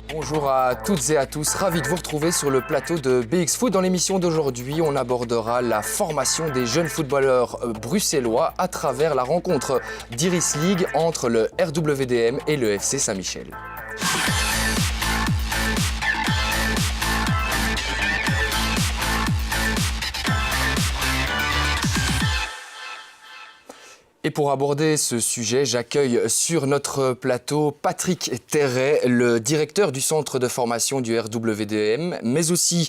Bonjour à toutes et à tous, ravi de vous retrouver sur le plateau de BX Foot. Dans l'émission d'aujourd'hui, on abordera la formation des jeunes footballeurs bruxellois à travers la rencontre d'Iris League entre le RWDM et le FC Saint-Michel. Et pour aborder ce sujet, j'accueille sur notre plateau Patrick Terret, le directeur du centre de formation du RWDM, mais aussi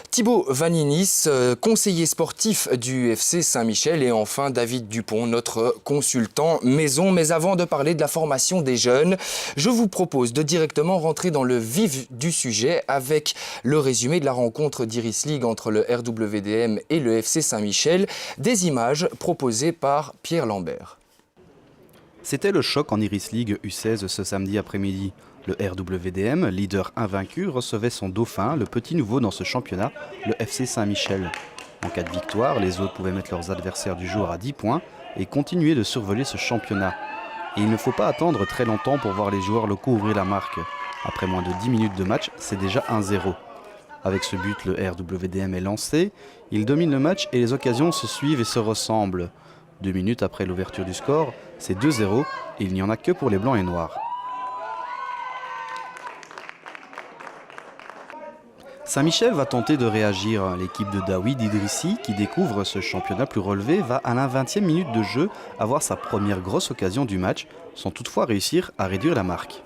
Thibaut Vaninis, conseiller sportif du FC Saint-Michel, et enfin David Dupont, notre consultant maison. Mais avant de parler de la formation des jeunes, je vous propose de directement rentrer dans le vif du sujet avec le résumé de la rencontre d'Iris League entre le RWDM et le FC Saint-Michel, des images proposées par Pierre Lambert. C'était le choc en Iris League U16 ce samedi après-midi. Le RWDM, leader invaincu, recevait son dauphin, le petit nouveau dans ce championnat, le FC Saint-Michel. En cas de victoire, les autres pouvaient mettre leurs adversaires du jour à 10 points et continuer de survoler ce championnat. Et il ne faut pas attendre très longtemps pour voir les joueurs locaux ouvrir la marque. Après moins de 10 minutes de match, c'est déjà 1-0. Avec ce but, le RWDM est lancé, il domine le match et les occasions se suivent et se ressemblent. 2 minutes après l'ouverture du score, c'est 2-0 et il n'y en a que pour les blancs et noirs. Saint-Michel va tenter de réagir. L'équipe de Daoud Idrissi, qui découvre ce championnat plus relevé, va à la 20e minute de jeu avoir sa première grosse occasion du match, sans toutefois réussir à réduire la marque.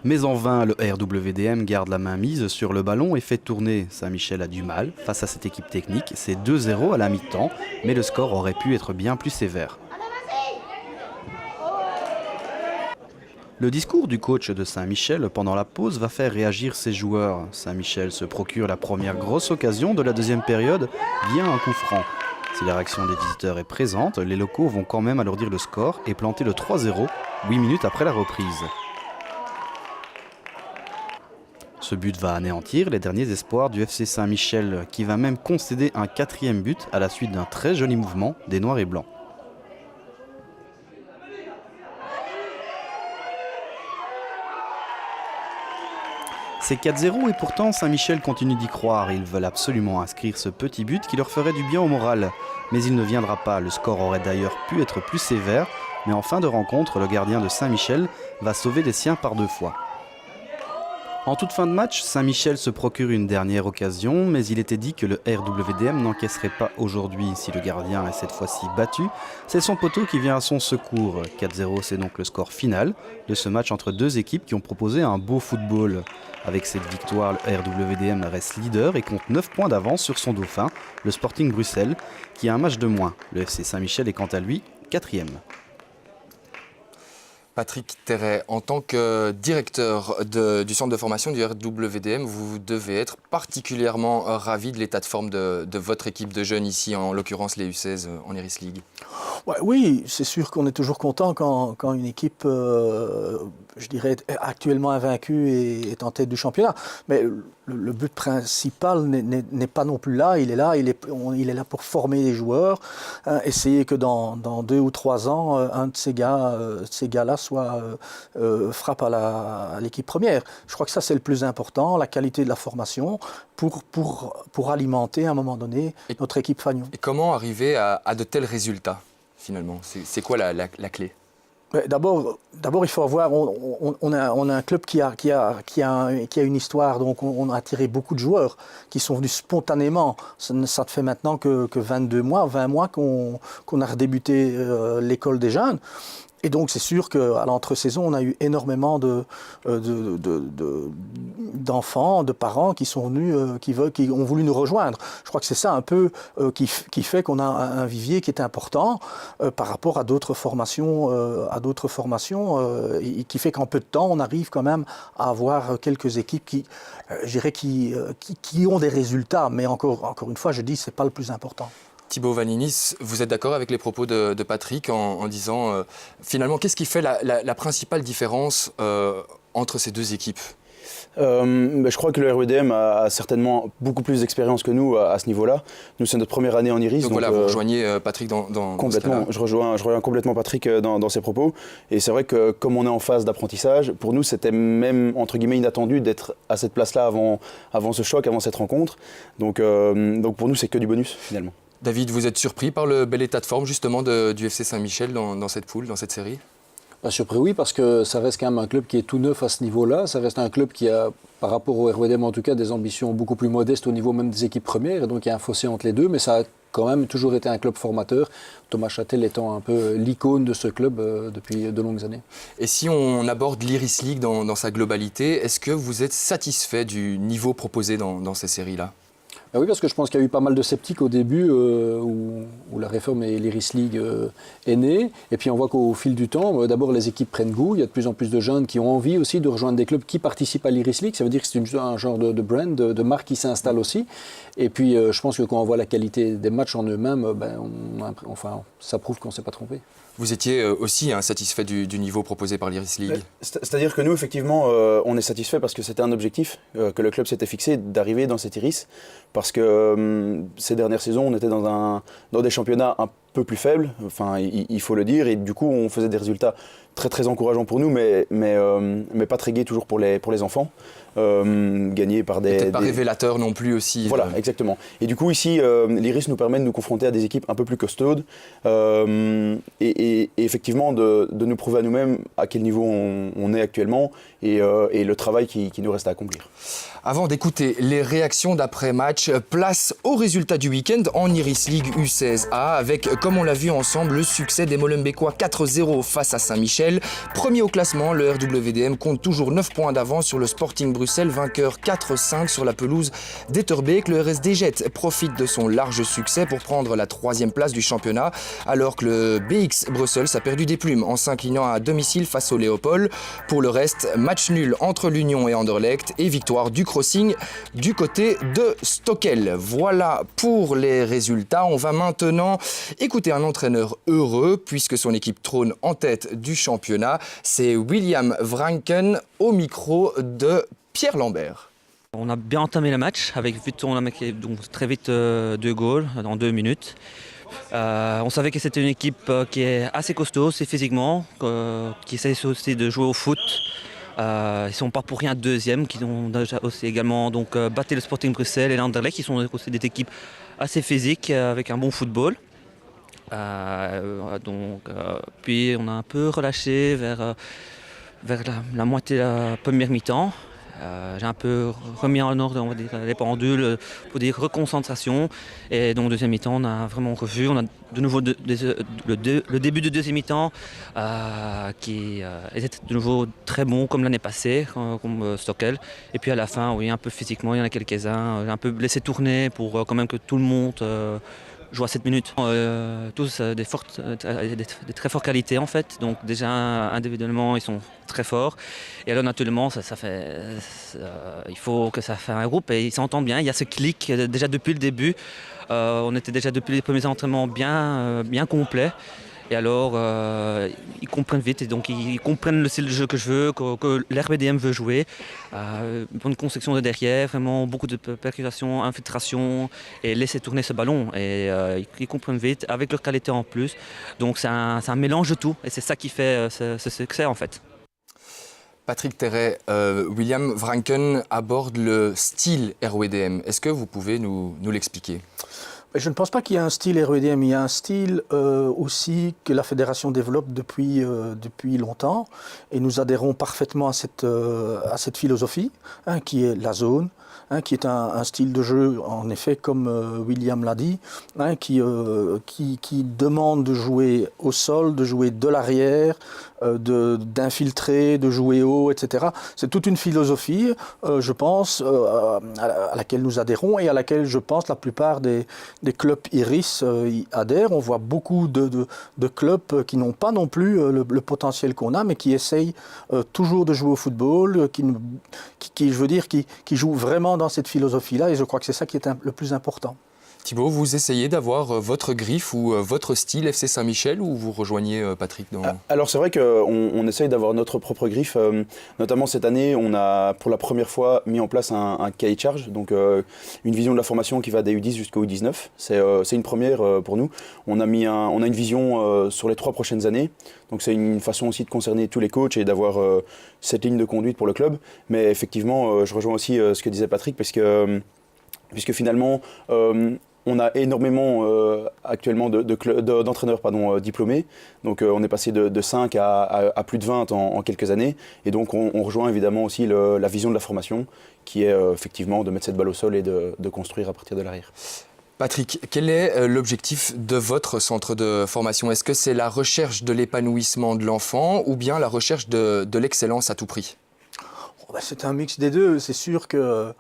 Mais en vain, le RWDM garde la main mise sur le ballon et fait tourner. Saint-Michel a du mal face à cette équipe technique. C'est 2-0 à la mi-temps, mais le score aurait pu être bien plus sévère. Le discours du coach de Saint-Michel pendant la pause va faire réagir ses joueurs. Saint-Michel se procure la première grosse occasion de la deuxième période via un coup franc. Si la réaction des visiteurs est présente, les locaux vont quand même alourdir le score et planter le 3-0 8 minutes après la reprise. Ce but va anéantir les derniers espoirs du FC Saint-Michel, qui va même concéder un 4e but à la suite d'un très joli mouvement des Noirs et Blancs. C'est 4-0 et pourtant Saint-Michel continue d'y croire. Ils veulent absolument inscrire ce petit but qui leur ferait du bien au moral. Mais il ne viendra pas, le score aurait d'ailleurs pu être plus sévère, mais en fin de rencontre, le gardien de Saint-Michel va sauver les siens par 2 fois. En toute fin de match, Saint-Michel se procure une dernière occasion, mais il était dit que le RWDM n'encaisserait pas aujourd'hui. Si le gardien est cette fois-ci battu, c'est son poteau qui vient à son secours. 4-0, c'est donc le score final de ce match entre deux équipes qui ont proposé un beau football. Avec cette victoire, le RWDM reste leader et compte 9 points d'avance sur son dauphin, le Sporting Bruxelles, qui a un match de moins. Le FC Saint-Michel est quant à lui 4e. Patrick Terret, en tant que directeur du centre de formation du RWDM, vous devez être particulièrement ravi de l'état de forme de votre équipe de jeunes ici, en l'occurrence les U16 en Iris League. Ouais, oui, c'est sûr qu'on est toujours content quand une équipe, je dirais, actuellement invaincue est en tête du championnat. Mais le but principal n'est pas non plus là. Il est là pour former les joueurs, essayer que dans 2 ou 3 ans, un de ces gars-là frappe à l'équipe première. Je crois que ça, c'est le plus important, la qualité de la formation pour alimenter à un moment donné notre équipe fanion. Et comment arriver à de tels résultats, finalement? C'est quoi la clé? D'abord, il faut avoir. On a un club qui a une histoire, donc on a attiré beaucoup de joueurs qui sont venus spontanément. Ça ne fait maintenant que 20 mois qu'on a redébuté l'école des jeunes. Et donc, c'est sûr qu'à l'entre-saison, on a eu énormément d'enfants, de parents qui sont venus, qui ont voulu nous rejoindre. Je crois que c'est ça un peu qui fait qu'on a un vivier qui est important par rapport à d'autres formations, et qui fait qu'en peu de temps, on arrive quand même à avoir quelques équipes qui ont des résultats. Mais encore une fois, je dis, c'est pas le plus important. Thibaut Vaninis, vous êtes d'accord avec les propos de Patrick en disant finalement qu'est-ce qui fait la principale différence entre ces deux équipes? Je crois que le RWDM a certainement beaucoup plus d'expérience que nous à ce niveau-là. Nous, c'est notre première année en Iris. Donc voilà, vous rejoignez Patrick dans complètement. Je rejoins complètement Patrick dans ses propos. Et c'est vrai que comme on est en phase d'apprentissage, pour nous, c'était même, entre guillemets, inattendu d'être à cette place-là avant ce choc, avant cette rencontre. Donc pour nous, c'est que du bonus, finalement. David, vous êtes surpris par le bel état de forme, justement, du FC Saint-Michel dans cette poule, dans cette série ? Surpris, oui, parce que ça reste quand même un club qui est tout neuf à ce niveau-là. Ça reste un club qui a, par rapport au RWDM en tout cas, des ambitions beaucoup plus modestes au niveau même des équipes premières. Et donc il y a un fossé entre les deux, mais ça a quand même toujours été un club formateur. Thomas Châtel étant un peu l'icône de ce club depuis de longues années. Et si on aborde l'Iris League dans sa globalité, est-ce que vous êtes satisfait du niveau proposé dans ces séries-là ? Oui, parce que je pense qu'il y a eu pas mal de sceptiques au début où la réforme et l'Iris League est née. Et puis on voit qu'au fil du temps, d'abord les équipes prennent goût. Il y a de plus en plus de jeunes qui ont envie aussi de rejoindre des clubs qui participent à l'Iris League. Ça veut dire que c'est un genre de brand, de marque qui s'installe aussi. Et puis je pense que quand on voit la qualité des matchs en eux-mêmes, ça prouve qu'on ne s'est pas trompé. Vous étiez aussi satisfait du niveau proposé par l'Iris League ? C'est-à-dire que nous, effectivement, on est satisfait parce que c'était un objectif que le club s'était fixé d'arriver dans cette Iris. Parce que ces dernières saisons, on était dans des championnats un peu plus faibles, enfin, il faut le dire. Et du coup, on faisait des résultats très très encourageants pour nous, mais pas très gais toujours pour les enfants. Gagnés par des... Peut-être pas révélateurs non plus aussi. Voilà, exactement. Et du coup, ici, l'Iris nous permet de nous confronter à des équipes un peu plus costaudes et effectivement de nous prouver à nous-mêmes à quel niveau on est actuellement et le travail qui nous reste à accomplir. Avant d'écouter les réactions d'après-match, place au résultat du week-end en Iris League U16A avec, comme on l'a vu ensemble, le succès des Molenbeekois 4-0 face à Saint-Michel. Premier au classement, le RWDM compte toujours 9 points d'avance sur le Sporting Bruxelles, vainqueur 4-5 sur la pelouse d'Etterbeek. Le RSD Jet profite de son large succès pour prendre la 3e place du championnat, alors que le BX Brussels a perdu des plumes en s'inclinant à domicile face au Léopold. Pour le reste, match nul entre l'Union et Anderlecht et victoire du Crossing du côté de Stockel. Voilà pour les résultats. On va maintenant écouter un entraîneur heureux puisque son équipe trône en tête du championnat. C'est William Vranken au micro de Pierre Lambert. On a bien entamé le match avec on a marqué très vite 2 goals en 2 minutes. On savait que c'était une équipe qui est assez costaud, c'est physiquement, qui essaie aussi de jouer au foot. Ils ne sont pas pour rien deuxième, qui ont déjà aussi également battu le Sporting Bruxelles et l'Anderlecht, qui sont aussi des équipes assez physiques avec un bon football. Puis on a un peu relâché vers la moitié de la première mi-temps. J'ai un peu remis en ordre, on va dire, les pendules pour dire reconcentration. Et donc deuxième mi-temps, on a vraiment revu. On a de nouveau le début de deuxième mi-temps qui était de nouveau très bon comme l'année passée, comme Stockel. Et puis à la fin, oui, un peu physiquement, il y en a quelques-uns. J'ai un peu laissé tourner pour quand même que tout le monde joue à 7 minutes. Tous des très fortes qualités en fait. Donc déjà individuellement, ils sont très forts. Et alors naturellement, il faut que ça fasse un groupe et ils s'entendent bien. Il y a ce clic déjà depuis le début. On était déjà depuis les premiers entraînements bien complets. Et alors, ils comprennent vite et donc ils comprennent le style de jeu que je veux, que l'RWDM veut jouer. Une bonne construction de derrière, vraiment beaucoup de percussion, infiltration et laisser tourner ce ballon. Et ils comprennent vite, avec leur qualité en plus. Donc c'est un mélange de tout et c'est ça qui fait ce succès en fait. Patrick Terret, William Vranken aborde le style RWDM. Est-ce que vous pouvez nous l'expliquer ? Je ne pense pas qu'il y ait un style RWDM, il y a un style aussi que la fédération développe depuis longtemps et nous adhérons parfaitement à cette philosophie qui est la zone, qui est un style de jeu en effet comme William l'a dit, qui demande de jouer au sol, de jouer de l'arrière, d'infiltrer, de jouer haut, etc. C'est toute une philosophie, je pense, à laquelle nous adhérons et à laquelle je pense la plupart des clubs Iris y adhèrent. On voit beaucoup de clubs qui n'ont pas non plus le potentiel qu'on a, mais qui essayent toujours de jouer au football, qui jouent vraiment dans cette philosophie-là, et je crois que c'est ça qui est le plus important. Thibaut, vous essayez d'avoir votre griffe ou votre style FC Saint-Michel ou vous rejoignez Patrick dans... Alors c'est vrai qu'on essaye d'avoir notre propre griffe. Notamment cette année, on a pour la première fois mis en place un cahier de charge, donc une vision de la formation qui va des U10 jusqu'au U19. C'est une première pour nous. On a une vision sur les 3 prochaines années. Donc c'est une façon aussi de concerner tous les coachs et d'avoir cette ligne de conduite pour le club. Mais effectivement, je rejoins aussi ce que disait Patrick, puisque finalement... on a énormément actuellement d'entraîneurs diplômés. Donc on est passé de 5 à plus de 20 en quelques années. Et donc on rejoint évidemment aussi la vision de la formation qui est effectivement de mettre cette balle au sol et de construire à partir de l'arrière. Patrick, quel est l'objectif de votre centre de formation? Est-ce que c'est la recherche de l'épanouissement de l'enfant ou bien la recherche de l'excellence à tout prix? C'est un mix des deux. C'est sûr que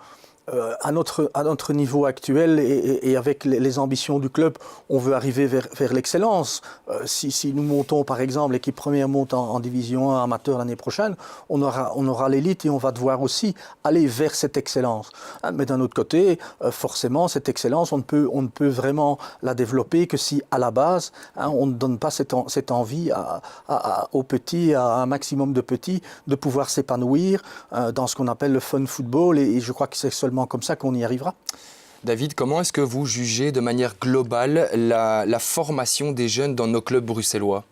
à notre niveau actuel et avec les ambitions du club, on veut arriver vers l'excellence. Si nous montons, par exemple, l'équipe première monte en division 1 amateur l'année prochaine, on aura l'élite et on va devoir aussi aller vers cette excellence. Mais d'un autre côté, forcément, cette excellence, on ne peut vraiment la développer que si, à la base, on ne donne pas cette envie aux petits, à un maximum de petits, de pouvoir s'épanouir dans ce qu'on appelle le fun football. Et je crois que c'est seulement comme ça qu'on y arrivera. David, comment est-ce que vous jugez de manière globale la formation des jeunes dans nos clubs bruxellois?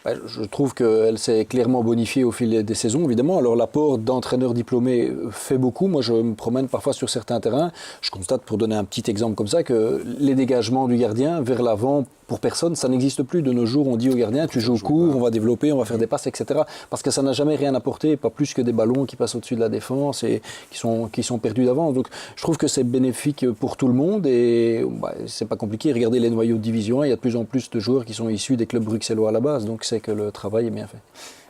Je trouve qu'elle s'est clairement bonifiée au fil des saisons, évidemment. Alors l'apport d'entraîneurs diplômés fait beaucoup. Moi, je me promène parfois sur certains terrains. Je constate, pour donner un petit exemple comme ça, que les dégagements du gardien vers l'avant, pour personne, ça n'existe plus. De nos jours, on dit au gardien, tu joues au court, on va développer, on va faire des passes, etc. Parce que ça n'a jamais rien apporté, pas plus que des ballons qui passent au-dessus de la défense et qui sont perdus d'avance. Donc je trouve que c'est bénéfique pour tout le monde et c'est pas compliqué. Regardez les noyaux de division 1, il y a de plus en plus de joueurs qui sont issus des clubs bruxellois à la base. Donc c'est que le travail est bien fait.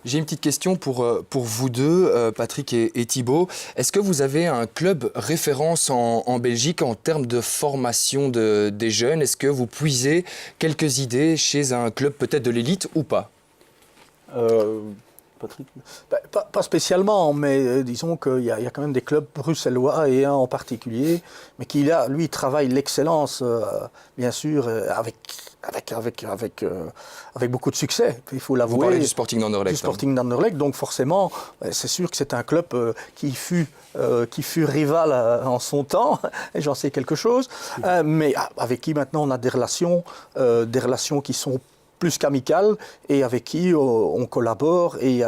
J'ai une petite question pour vous deux, Patrick et Thibaut. Est-ce que vous avez un club référence en Belgique en termes de formation des jeunes? Est-ce que vous puisez quelques idées chez un club peut-être de l'élite ou pas? Patrick? Pas spécialement, mais disons qu'il y a quand même des clubs bruxellois et un en particulier, mais qui lui travaille l'excellence, bien sûr, avec beaucoup de succès, il faut l'avouer. Vous parlez du Sporting d'Anderlecht. Du Sporting d'Anderlecht, donc forcément, c'est sûr que c'est un club qui fut rival en son temps, et j'en sais quelque chose, mais avec qui maintenant on a des relations qui sont plus qu'amicales et avec qui on collabore et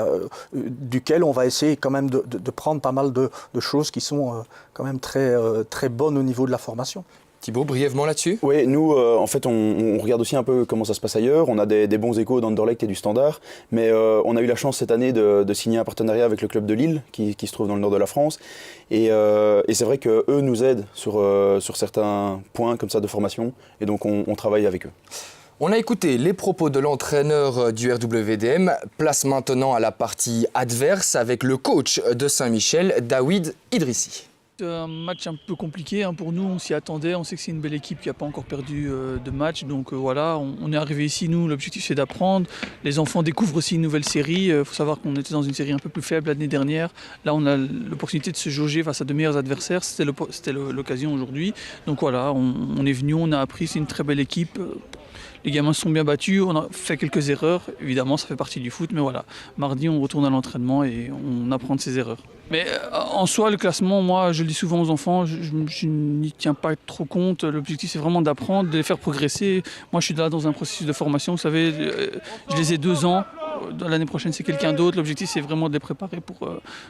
duquel on va essayer quand même de prendre pas mal de choses qui sont quand même très, très bonnes au niveau de la formation. Thibaut, brièvement là-dessus? Oui, nous, en fait, on regarde aussi un peu comment ça se passe ailleurs. On a des bons échos d'Anderlecht et du Standard, mais on a eu la chance cette année de signer un partenariat avec le club de Lille, qui se trouve dans le nord de la France. Et c'est vrai qu'eux nous aident sur certains points comme ça de formation, et donc on travaille avec eux. On a écouté les propos de l'entraîneur du RWDM. Place maintenant à la partie adverse avec le coach de Saint-Michel, Daoud Idrissi. Un match un peu compliqué pour nous, on s'y attendait, on sait que c'est une belle équipe qui n'a pas encore perdu de match, donc voilà, on est arrivé ici, nous l'objectif c'est d'apprendre, les enfants découvrent aussi une nouvelle série, il faut savoir qu'on était dans une série un peu plus faible l'année dernière, là on a l'opportunité de se jauger face à de meilleurs adversaires, c'était l'occasion aujourd'hui, donc voilà, on est venu, on a appris, c'est une très belle équipe. Les gamins se sont bien battus, on a fait quelques erreurs, évidemment ça fait partie du foot, mais voilà, mardi on retourne à l'entraînement et on apprend de ses erreurs. Mais en soi, le classement, moi je le dis souvent aux enfants, je n'y tiens pas trop compte, l'objectif c'est vraiment d'apprendre, de les faire progresser. Moi je suis là dans un processus de formation, vous savez, je les ai 2 ans, l'année prochaine c'est quelqu'un d'autre, l'objectif c'est vraiment de les préparer pour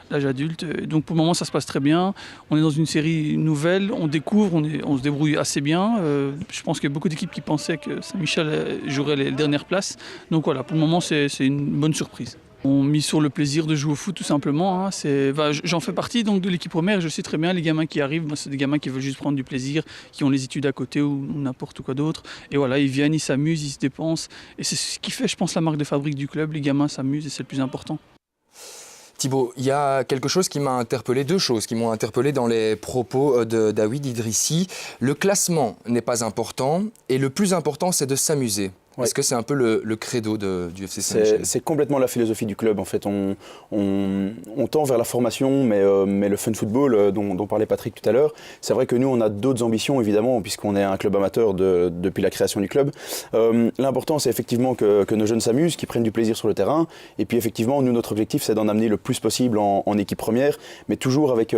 l'âge adulte. Donc pour le moment ça se passe très bien, on est dans une série nouvelle, on découvre, on se débrouille assez bien. Je pense qu'il y a beaucoup d'équipes qui pensaient que Saint-Michel jouerait les dernières places, donc voilà, pour le moment c'est une bonne surprise. On mise sur le plaisir de jouer au foot tout simplement. J'en fais partie donc de l'équipe première, je sais très bien les gamins qui arrivent, c'est des gamins qui veulent juste prendre du plaisir, qui ont les études à côté ou n'importe quoi d'autre. Et voilà, ils viennent, ils s'amusent, ils se dépensent. Et c'est ce qui fait, je pense, la marque de fabrique du club. Les gamins s'amusent et c'est le plus important. Thibaut, il y a quelque chose qui m'a interpellé, 2 choses qui m'ont interpellé dans les propos de Daoud Idrissi. Le classement n'est pas important et le plus important c'est de s'amuser. Ouais. Est-ce que c'est un peu le credo du FC Saint-Michel? C'est complètement la philosophie du club en fait. On tend vers la formation, mais le fun football dont parlait Patrick tout à l'heure, c'est vrai que nous on a d'autres ambitions évidemment puisqu'on est un club amateur depuis la création du club. L'important c'est effectivement que nos jeunes s'amusent, qu'ils prennent du plaisir sur le terrain. Et puis effectivement nous notre objectif c'est d'en amener le plus possible en équipe première, mais toujours avec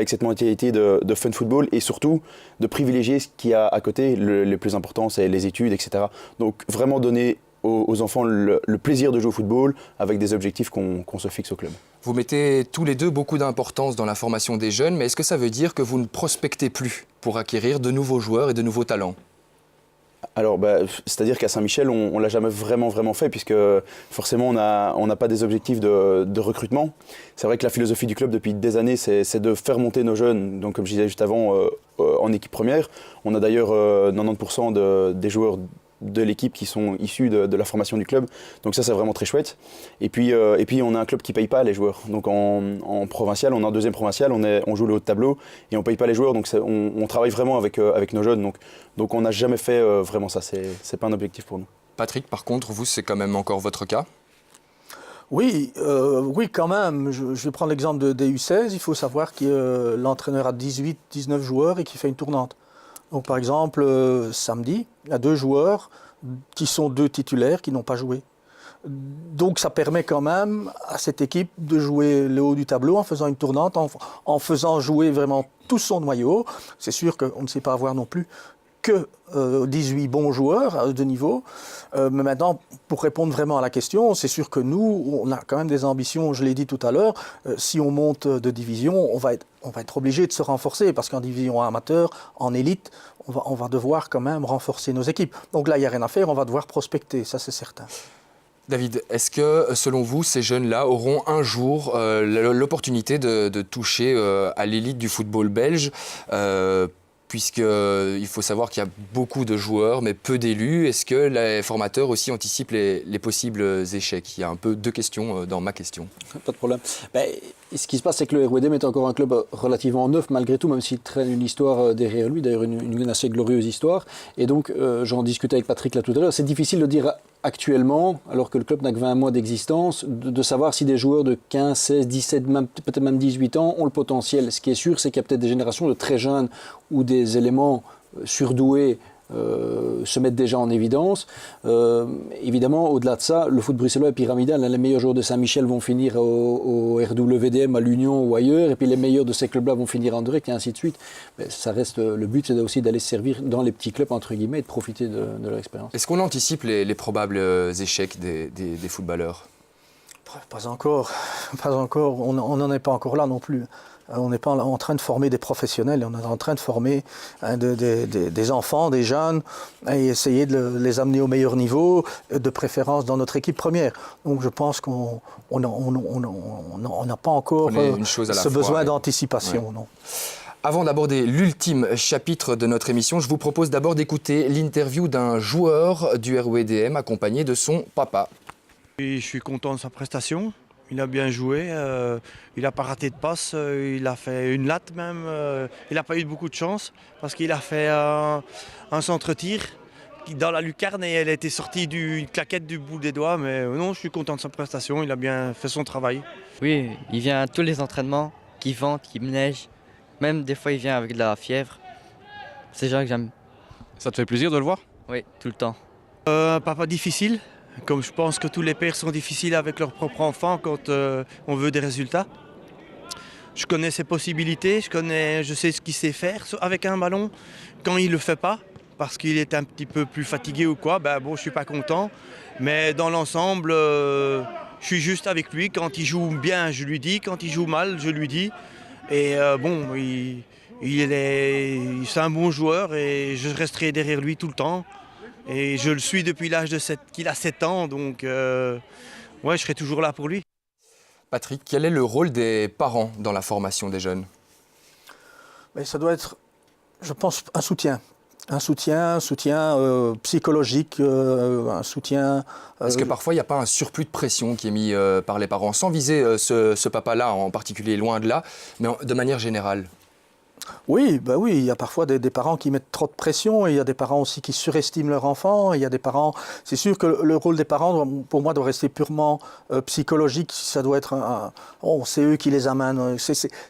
cette mentalité de fun football et surtout de privilégier ce qu'il y a à côté. Le plus important c'est les études, etc. Donc vraiment donner aux enfants le plaisir de jouer au football avec des objectifs qu'on se fixe au club. Vous mettez tous les deux beaucoup d'importance dans la formation des jeunes, mais est-ce que ça veut dire que vous ne prospectez plus pour acquérir de nouveaux joueurs et de nouveaux talents? Alors, c'est-à-dire qu'à Saint-Michel, on ne l'a jamais vraiment fait, puisque forcément, on n'a pas des objectifs de recrutement. C'est vrai que la philosophie du club depuis des années, c'est de faire monter nos jeunes, donc comme je disais juste avant, en équipe première. On a d'ailleurs 90% des joueurs de l'équipe qui sont issus de la formation du club. Donc ça, c'est vraiment très chouette. Et puis, on a un club qui ne paye pas les joueurs. Donc en provincial, on est en deuxième provincial, on joue le haut de tableau et on ne paye pas les joueurs. Donc on travaille vraiment avec nos jeunes. Donc on n'a jamais fait vraiment ça. C'est pas un objectif pour nous. Patrick, par contre, vous, c'est quand même encore votre cas? Oui, quand même. Je vais prendre l'exemple des U16. Il faut savoir que l'entraîneur a 18-19 joueurs et qu'il fait une tournante. Donc par exemple, samedi, il y a 2 joueurs qui sont 2 titulaires qui n'ont pas joué. Donc ça permet quand même à cette équipe de jouer le haut du tableau en faisant une tournante, en faisant jouer vraiment tout son noyau. C'est sûr qu'on ne sait pas avoir non plus que 18 bons joueurs de niveau. Mais maintenant, pour répondre vraiment à la question, c'est sûr que nous, on a quand même des ambitions, je l'ai dit tout à l'heure, si on monte de division, on va être obligé de se renforcer parce qu'en division amateur, en élite, on va devoir quand même renforcer nos équipes. Donc là, il n'y a rien à faire, on va devoir prospecter, ça c'est certain. David, est-ce que, selon vous, ces jeunes-là auront un jour l'opportunité de toucher à l'élite du football belge puisqu'il faut savoir qu'il y a beaucoup de joueurs, mais peu d'élus. Est-ce que les formateurs aussi anticipent les possibles échecs? Il y a un peu 2 questions dans ma question. Pas de problème. Ce qui se passe, c'est que le RWDM est encore un club relativement neuf, malgré tout, même s'il traîne une histoire derrière lui, d'ailleurs une assez glorieuse histoire. Et donc, j'en discutais avec Patrick là tout à l'heure, c'est difficile de dire actuellement, alors que le club n'a que 20 mois d'existence, de savoir si des joueurs de 15, 16, 17, peut-être même 18 ans ont le potentiel. Ce qui est sûr, c'est qu'il y a peut-être des générations de très jeunes où des éléments surdoués se mettent déjà en évidence. Évidemment, au-delà de ça, le foot bruxellois est pyramidal. Les meilleurs joueurs de Saint-Michel vont finir au RWDM, à l'Union ou ailleurs, et puis les meilleurs de ces clubs-là vont finir en direct, et ainsi de suite. Mais ça reste, le but, c'est aussi d'aller se servir dans les petits clubs, entre guillemets, et de profiter de leur expérience. Est-ce qu'on anticipe les probables échecs des footballeurs? Pas encore. On n'en est pas encore là non plus. On n'est pas en train de former des professionnels, on est en train de former des enfants, des jeunes, et essayer de les amener au meilleur niveau, de préférence dans notre équipe première. Donc je pense qu'on n'a pas encore ce besoin d'anticipation. Ouais. Non. Avant d'aborder l'ultime chapitre de notre émission, je vous propose d'abord d'écouter l'interview d'un joueur du RWDM accompagné de son papa. Et je suis content de sa prestation. Il a bien joué, il n'a pas raté de passe, il a fait une latte même, il n'a pas eu beaucoup de chance parce qu'il a fait un centre-tir dans la lucarne et elle était sortie d'une claquette du bout des doigts, mais non, je suis content de sa prestation, il a bien fait son travail. Oui, il vient à tous les entraînements, qu'il vente, qu'il neige, même des fois il vient avec de la fièvre, c'est déjà que j'aime. Ça te fait plaisir de le voir? Oui, tout le temps. Un papa difficile. Comme je pense que tous les pères sont difficiles avec leur propre enfant quand on veut des résultats. Je connais ses possibilités, je sais ce qu'il sait faire avec un ballon. Quand il ne le fait pas, parce qu'il est un petit peu plus fatigué ou quoi, je ne suis pas content. Mais dans l'ensemble, je suis juste avec lui. Quand il joue bien, je lui dis. Quand il joue mal, je lui dis. Et c'est un bon joueur et je resterai derrière lui tout le temps. Et je le suis depuis l'âge qu'il a 7 ans, donc je serai toujours là pour lui. Patrick, quel est le rôle des parents dans la formation des jeunes? Ça doit être, je pense, un soutien. Un soutien psychologique, un soutien... Est-ce que parfois il n'y a pas un surplus de pression qui est mis par les parents, sans viser ce papa-là en particulier, loin de là, mais de manière générale? Oui, bah oui, il y a parfois des parents qui mettent trop de pression, et il y a des parents aussi qui surestiment leur enfant, il y a des parents... C'est sûr que le rôle des parents, pour moi, doit rester purement psychologique. Ça doit être oh, c'est eux qui les amènent.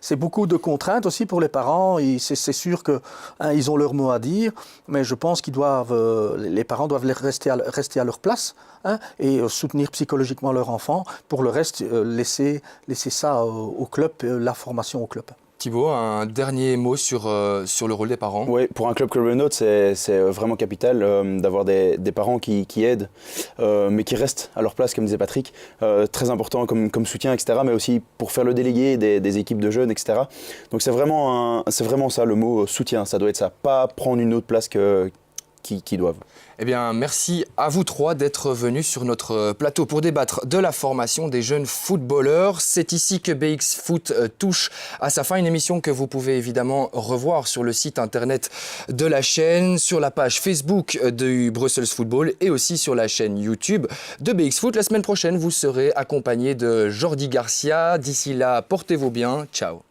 C'est beaucoup de contraintes aussi pour les parents. C'est sûr que ils ont leur mot à dire, mais je pense qu'ils doivent... les parents doivent rester à leur place et soutenir psychologiquement leur enfant. Pour le reste, laisser ça au club, la formation au club. Thibaut, un dernier mot sur le rôle des parents. Oui, pour un club comme le nôtre, c'est vraiment capital d'avoir des parents qui aident, mais qui restent à leur place, comme disait Patrick. Très important comme soutien, etc., mais aussi pour faire le délégué des équipes de jeunes, etc. Donc c'est vraiment ça le mot soutien, ça doit être ça, pas prendre une autre place qui doivent. Eh bien, merci à vous trois d'être venus sur notre plateau pour débattre de la formation des jeunes footballeurs. C'est ici que BX Foot touche à sa fin. Une émission que vous pouvez évidemment revoir sur le site internet de la chaîne, sur la page Facebook du Brussels Football et aussi sur la chaîne YouTube de BX Foot. La semaine prochaine, vous serez accompagné de Jordi Garcia. D'ici là, portez-vous bien. Ciao.